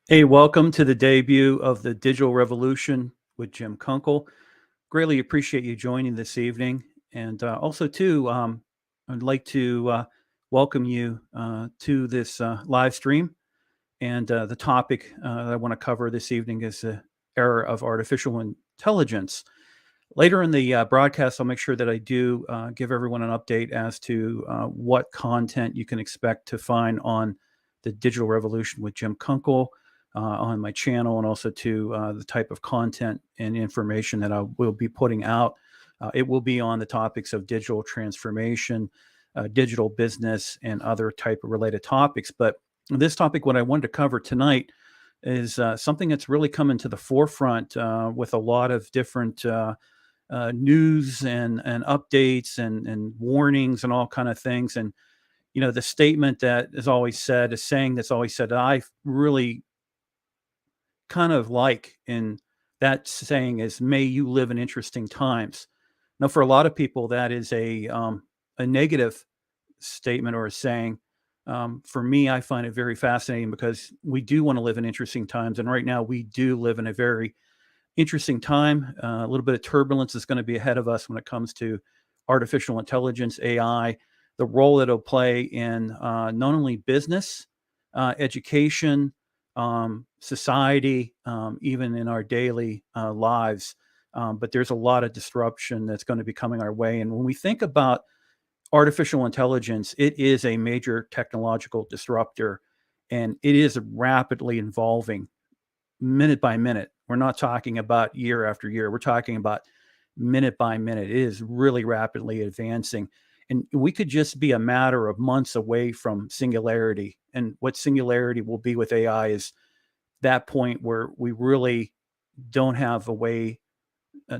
Hey, welcome to the debut of the Digital Revolution with Jim Kunkle. Greatly appreciate you joining this evening. And also, too, I'd like to welcome you to this live stream. And the topic that I want to cover this evening is the era of artificial intelligence. Later in the broadcast, I'll make sure that I do give everyone an update as to what content you can expect to find on the Digital Revolution with Jim Kunkle on my channel, and also to the type of content and information that I will be putting out. It will be on the topics of digital transformation, digital business, and other type of related topics. But this topic, what I wanted to cover tonight, is something that's really coming to the forefront with a lot of different news and updates and warnings and all kind of things. And the statement that is always said, a saying that's always said, that I really kind of like in that saying is, "May you live in interesting times." Now, for a lot of people, that is a negative statement or a saying. For me, I find it very fascinating because we do want to live in interesting times, and right now we do live in a very interesting time. A little bit of turbulence is going to be ahead of us when it comes to artificial intelligence, AI, the role that it'll play in not only business, education, society, even in our daily lives. But there's a lot of disruption that's going to be coming our way. And when we think about artificial intelligence, it is a major technological disruptor, and it is rapidly evolving minute by minute. We're not talking about year after year. We're talking about minute by minute. It is really rapidly advancing. And we could just be a matter of months away from singularity. And what singularity will be with AI is that point where we really don't have a way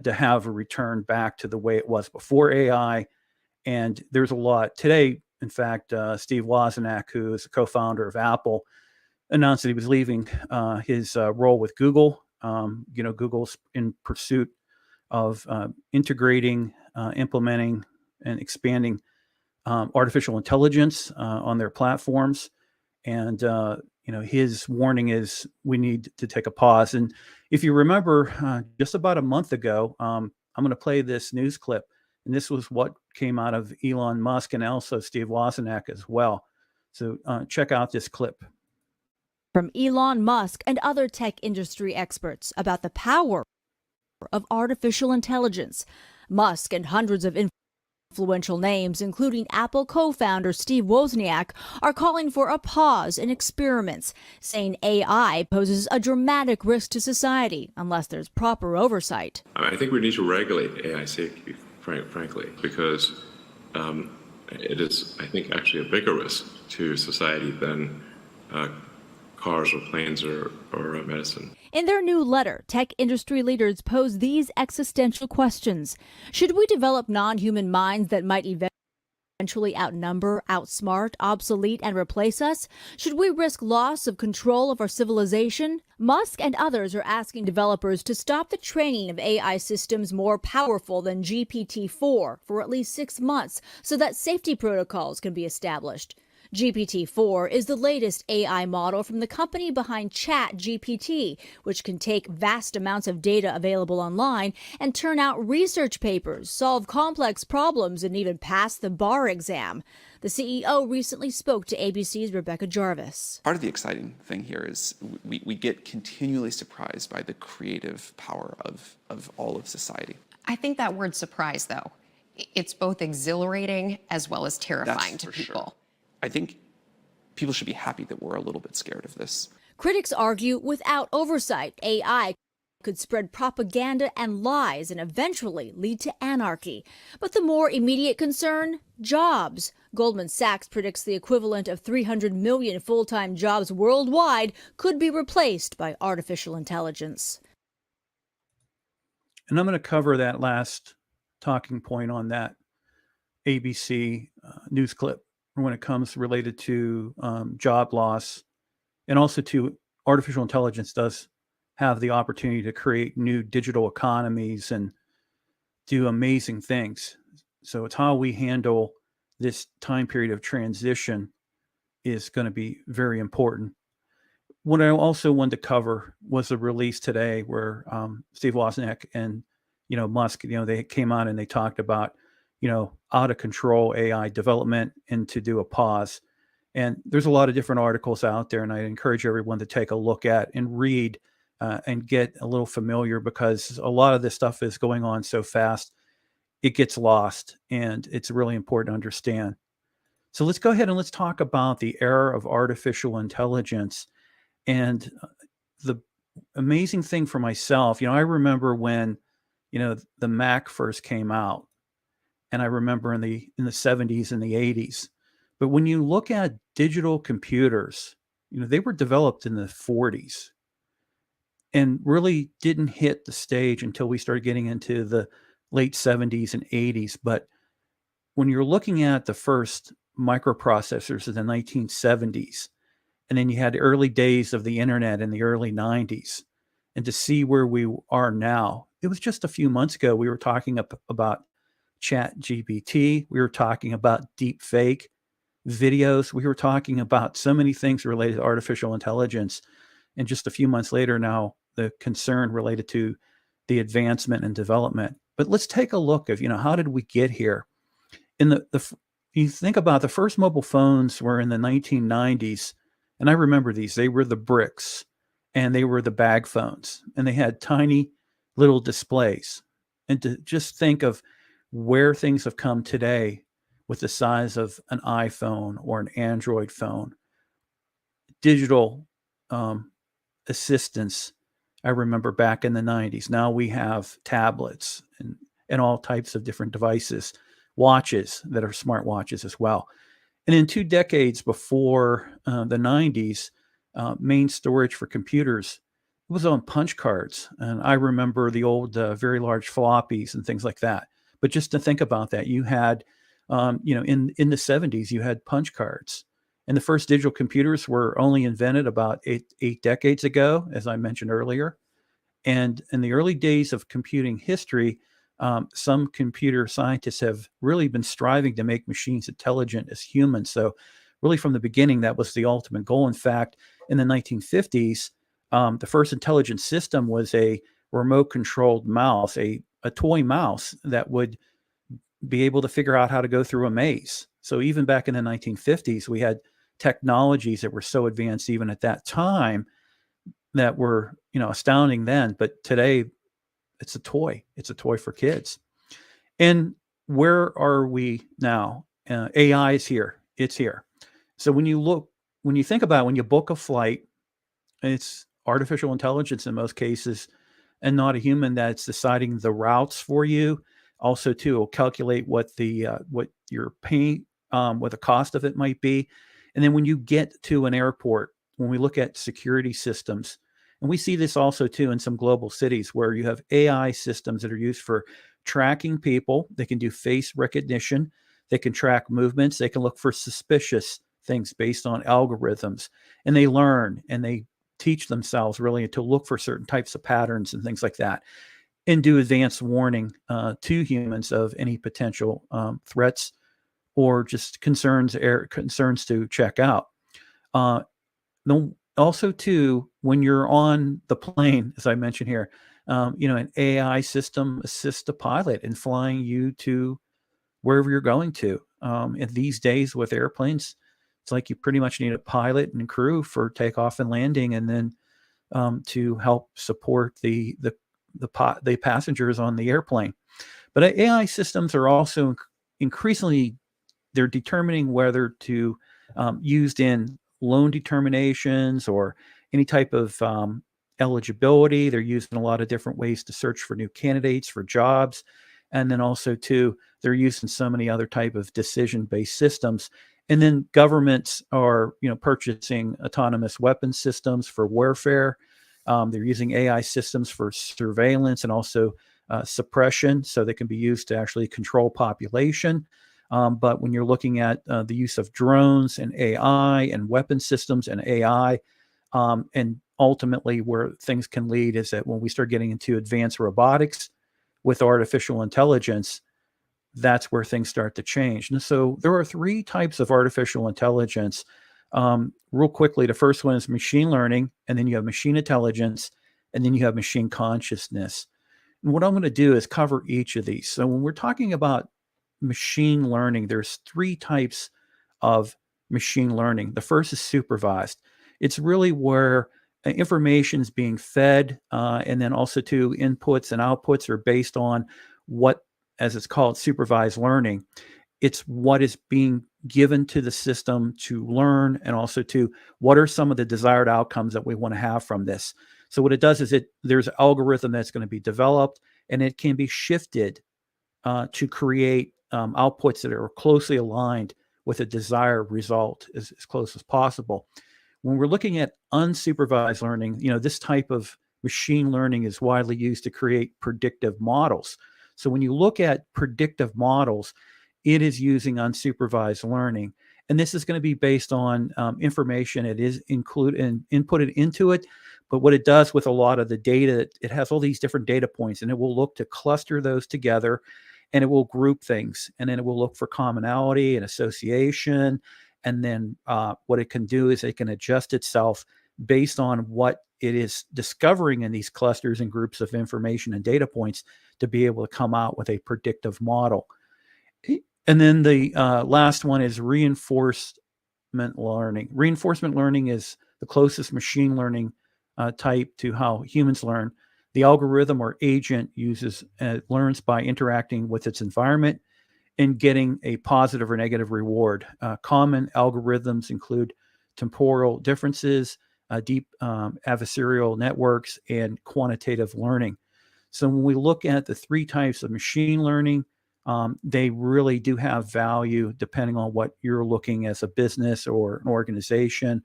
to have a return back to the way it was before AI. And there's a lot today. In fact, Steve Wozniak, who is the co-founder of Apple, announced that he was leaving his role with Google. Google's in pursuit of integrating, implementing, and expanding artificial intelligence on their platforms. And his warning is we need to take a pause. And if you remember, just about a month ago, I'm going to play this news clip, and this was what came out of Elon Musk and also Steve Wozniak as well. So check out this clip. From Elon Musk and other tech industry experts about the power of artificial intelligence. Musk and hundreds of influential names, including Apple co-founder Steve Wozniak, are calling for a pause in experiments, saying AI poses a dramatic risk to society unless there's proper oversight. I think we need to regulate AI safety, frankly, because it is, I think, actually a bigger risk to society than cars or planes or medicine. In their new letter, tech industry leaders pose these existential questions. Should we develop non-human minds that might eventually outnumber, outsmart, obsolete, and replace us? Should we risk loss of control of our civilization? Musk and others are asking developers to stop the training of AI systems more powerful than GPT-4 for at least 6 months so that safety protocols can be established. GPT-4 is the latest AI model from the company behind ChatGPT, which can take vast amounts of data available online and turn out research papers, solve complex problems, and even pass the bar exam. The CEO recently spoke to ABC's Rebecca Jarvis. Part of the exciting thing here is we get continually surprised by the creative power of all of society. I think that word surprise, though, it's both exhilarating as well as terrifying to people. Sure. I think people should be happy that we're a little bit scared of this. Critics argue without oversight, AI could spread propaganda and lies and eventually lead to anarchy. But the more immediate concern, jobs. Goldman Sachs predicts the equivalent of 300 million full-time jobs worldwide could be replaced by artificial intelligence. And I'm going to cover that last talking point on that ABC news clip when it comes related to job loss, and also to artificial intelligence does have the opportunity to create new digital economies and do amazing things. So it's how we handle this time period of transition is going to be very important. what I also wanted to cover was a release today where Steve Wozniak and Musk, they came out and they talked about out of control AI development and to do a pause. And there's a lot of different articles out there, and I encourage everyone to take a look at and read and get a little familiar, because a lot of this stuff is going on so fast, it gets lost, and it's really important to understand. So let's go ahead and let's talk about the era of artificial intelligence. And the amazing thing for myself, I remember when, the Mac first came out, and I remember in the 70s and the 80s. But when you look at digital computers, they were developed in the 40s and really didn't hit the stage until we started getting into the late 70s and 80s. But when you're looking at the first microprocessors in the 1970s, and then you had the early days of the internet in the early 90s, and to see where we are now, it was just a few months ago we were talking about Chat GPT, we were talking about deep fake videos, we were talking about so many things related to artificial intelligence, and just a few months later now, the concern related to the advancement and development. But let's take a look of, how did we get here? In you think about the first mobile phones were in the 1990s, and I remember these. They were the bricks, and they were the bag phones, and they had tiny little displays. And to just think of where things have come today with the size of an iPhone or an Android phone, digital assistants. I remember back in the 90s. Now we have tablets and all types of different devices, watches that are smart watches as well. And in 2 decades before the 90s, main storage for computers was on punch cards. And I remember the old very large floppies and things like that. But just to think about that, you had, in the 70s, you had punch cards. And the first digital computers were only invented about eight decades ago, as I mentioned earlier. And in the early days of computing history, some computer scientists have really been striving to make machines intelligent as humans. So really from the beginning, that was the ultimate goal. In fact, in the 1950s, the first intelligent system was a remote controlled mouse, a toy mouse that would be able to figure out how to go through a maze. So even back in the 1950s, we had technologies that were so advanced even at that time that were, astounding then. But today, it's a toy. It's a toy for kids. And where are we now? AI is here. It's here. So when you think about it, when you book a flight, it's artificial intelligence in most cases, and not a human that's deciding the routes for you. Also, too, it'll calculate what you're paying, what the cost of it might be. And then when you get to an airport, when we look at security systems, and we see this also too in some global cities where you have AI systems that are used for tracking people. They can do face recognition. They can track movements. They can look for suspicious things based on algorithms. And they learn and they teach themselves really to look for certain types of patterns and things like that, and do advanced warning to humans of any potential threats or just concerns to check out. Also, too, when you're on the plane, as I mentioned here, an AI system assists the pilot in flying you to wherever you're going to. And these days with airplanes, it's like you pretty much need a pilot and crew for takeoff and landing, and then to help support the passengers on the airplane. But AI systems are also increasingly, they're determining whether to used in loan determinations or any type of eligibility. They're used in a lot of different ways to search for new candidates for jobs. And then also too, they're used in so many other type of decision-based systems. And then governments are, purchasing autonomous weapon systems for warfare. They're using AI systems for surveillance and also suppression, so they can be used to actually control population. But when you're looking at the use of drones and AI and weapon systems and AI, and ultimately where things can lead is that when we start getting into advanced robotics with artificial intelligence, that's where things start to change. And so there are 3 types of artificial intelligence. Real quickly, the first one is machine learning, and then you have machine intelligence, and then you have machine consciousness. And what I'm going to do is cover each of these. So when we're talking about machine learning, there's three types of machine learning. The first is supervised. It's really where information is being fed, and then also too inputs and outputs are based on what, as it's called, supervised learning. It's what is being given to the system to learn, and also to what are some of the desired outcomes that we want to have from this. So what it does is there's an algorithm that's going to be developed, and it can be shifted to create outputs that are closely aligned with a desired result as close as possible. When we're looking at unsupervised learning, this type of machine learning is widely used to create predictive models. So when you look at predictive models, it is using unsupervised learning. And this is going to be based on information it is included and inputted into it. But what it does with a lot of the data, it has all these different data points, and it will look to cluster those together, and it will group things, and then it will look for commonality and association. And then what it can do is it can adjust itself based on what it is discovering in these clusters and groups of information and data points to be able to come out with a predictive model. And then the last one is reinforcement learning. Reinforcement learning is the closest machine learning type to how humans learn. The algorithm or agent learns by interacting with its environment and getting a positive or negative reward. Common algorithms include temporal differences, deep adversarial networks, and quantitative learning. So when we look at the three types of machine learning, they really do have value depending on what you're looking as a business or an organization,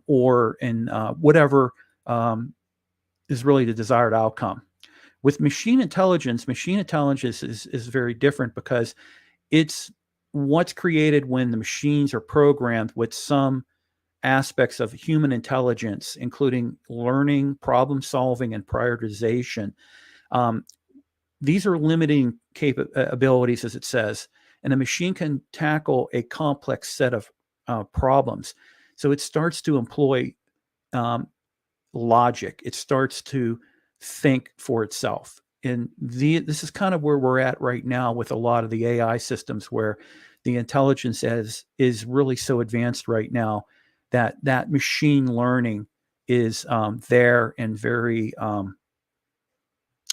or in whatever is really the desired outcome. With machine intelligence is very different because it's what's created when the machines are programmed with some aspects of human intelligence, including learning, problem solving, and prioritization. These are limiting abilities, as it says, and a machine can tackle a complex set of problems. So it starts to employ logic. It starts to think for itself. And this is kind of where we're at right now with a lot of the AI systems, where the intelligence is really so advanced right now that machine learning is there, and very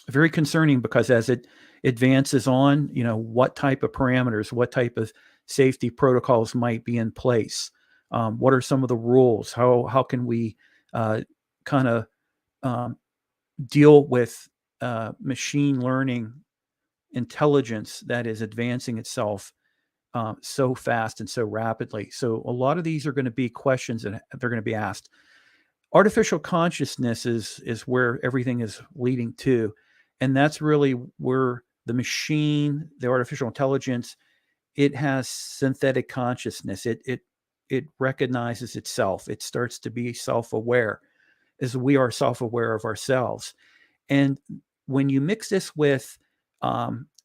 very concerning, because as it advances on, what type of parameters, what type of safety protocols might be in place. What are some of the rules? How can we kind of deal with machine learning intelligence that is advancing itself so fast and so rapidly? So a lot of these are going to be questions that they're going to be asked. Artificial consciousness is where everything is leading to. And that's really where the artificial intelligence, it has synthetic consciousness. It recognizes itself. It starts to be self-aware, as we are self-aware of ourselves. And when you mix this with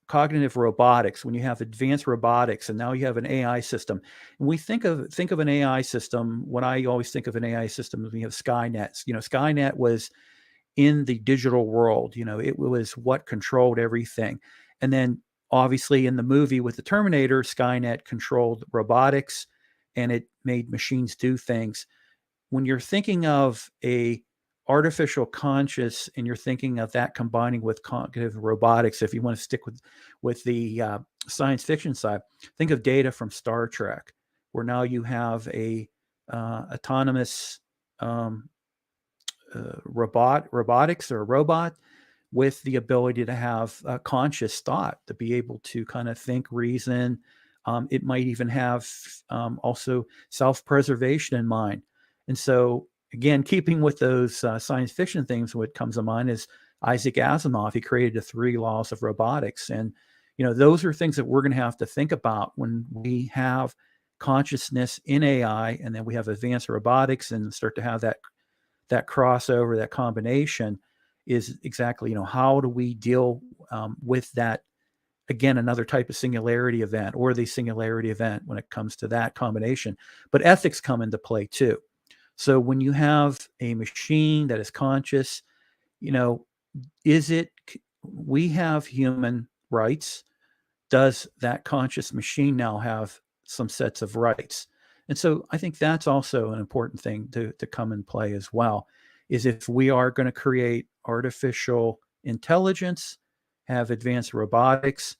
cognitive robotics, when you have advanced robotics, and now you have an AI system, and we think of an AI system, what I always think of an AI system is we have Skynet. Skynet was in the digital world. It was what controlled everything. And then obviously in the movie with the Terminator, Skynet controlled robotics, and it made machines do things. When you're thinking of a artificial conscious, and you're thinking of that combining with cognitive robotics, if you want to stick with the science fiction side, think of Data from Star Trek, where now you have a autonomous robotics, or a robot with the ability to have a conscious thought, to be able to kind of think, reason. It might even have also self-preservation in mind. And so, again, keeping with those science fiction themes, what comes to mind is Isaac Asimov. He created the 3 laws of robotics. And, those are things that we're going to have to think about when we have consciousness in AI, and then we have advanced robotics and start to have that crossover, that combination, is exactly, how do we deal with that, again, another type of singularity event or the singularity event when it comes to that combination. But ethics come into play too. So when you have a machine that is conscious, we have human rights. Does that conscious machine now have some sets of rights? And so I think that's also an important thing to come in play as well, is if we are going to create artificial intelligence, have advanced robotics,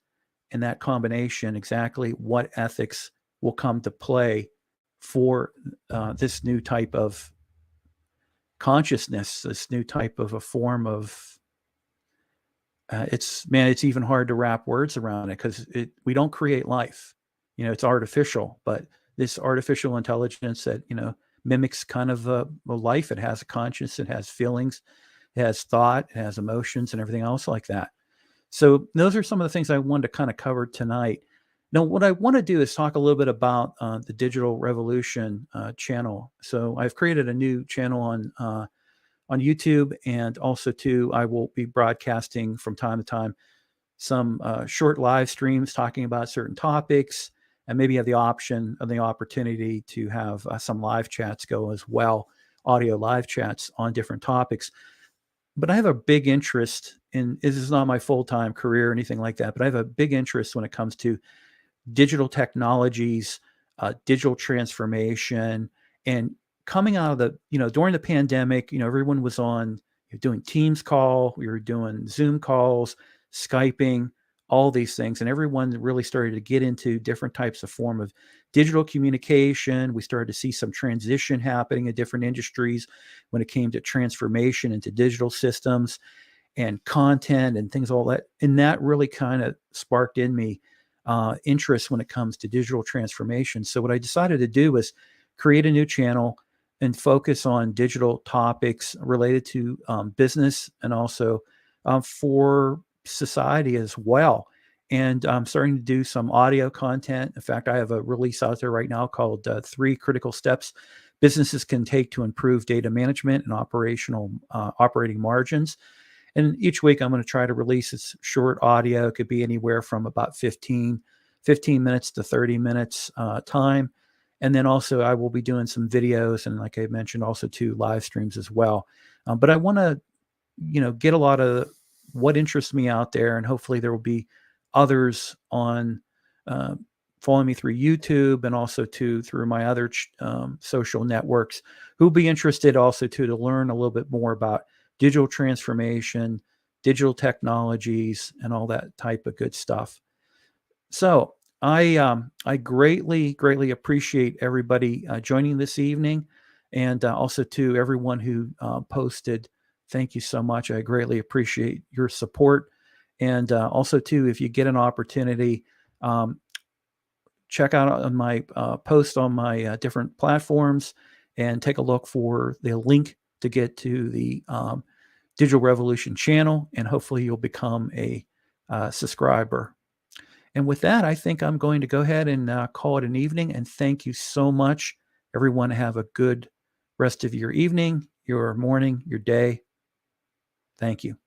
and that combination, exactly what ethics will come to play for this new type of consciousness, this new type of a form of it's even hard to wrap words around it, because we don't create life. It's artificial, but this artificial intelligence that mimics kind of a life. It has a conscience, it has feelings, it has thought, it has emotions, and everything else like that. So those are some of the things I wanted to kind of cover tonight. Now, what I want to do is talk a little bit about the Digital Revolution channel. So I've created a new channel on YouTube, and also too, I will be broadcasting from time to time some short live streams talking about certain topics, and maybe have the option of the opportunity to have some live chats go as well, audio live chats on different topics. But I have a big interest in, this is not my full-time career or anything like that, but I have a big interest when it comes to digital technologies, digital transformation, and coming out of during the pandemic, everyone was on doing Teams call, we were doing Zoom calls, Skyping, all these things. And everyone really started to get into different types of form of digital communication. We started to see some transition happening in different industries when it came to transformation into digital systems and content and things, all that. And that really kind of sparked in me interest when it comes to digital transformation. So what I decided to do was create a new channel and focus on digital topics related to business, and also for society as well. And I'm starting to do some audio content. In fact, I have a release out there right now called 3 Critical Steps Businesses Can Take to Improve Data Management and Operating Margins. And each week I'm going to try to release this short audio. It could be anywhere from about 15 minutes to 30 minutes time. And then also I will be doing some videos, and like I mentioned, also 2 live streams as well. But I want to, get a lot of what interests me out there, and hopefully there will be others on following me through YouTube, and also through my other social networks, who'll be interested also to learn a little bit more about digital transformation, digital technologies, and all that type of good stuff. So I greatly appreciate everybody joining this evening, and also to everyone who posted. Thank you so much. I greatly appreciate your support. And also too, if you get an opportunity, check out on my post on my different platforms, and take a look for the link to get to the Digital Revolution channel, and hopefully you'll become a subscriber. And with that, I think I'm going to go ahead and call it an evening. And thank you so much, everyone. Have a good rest of your evening, your morning, your day. Thank you.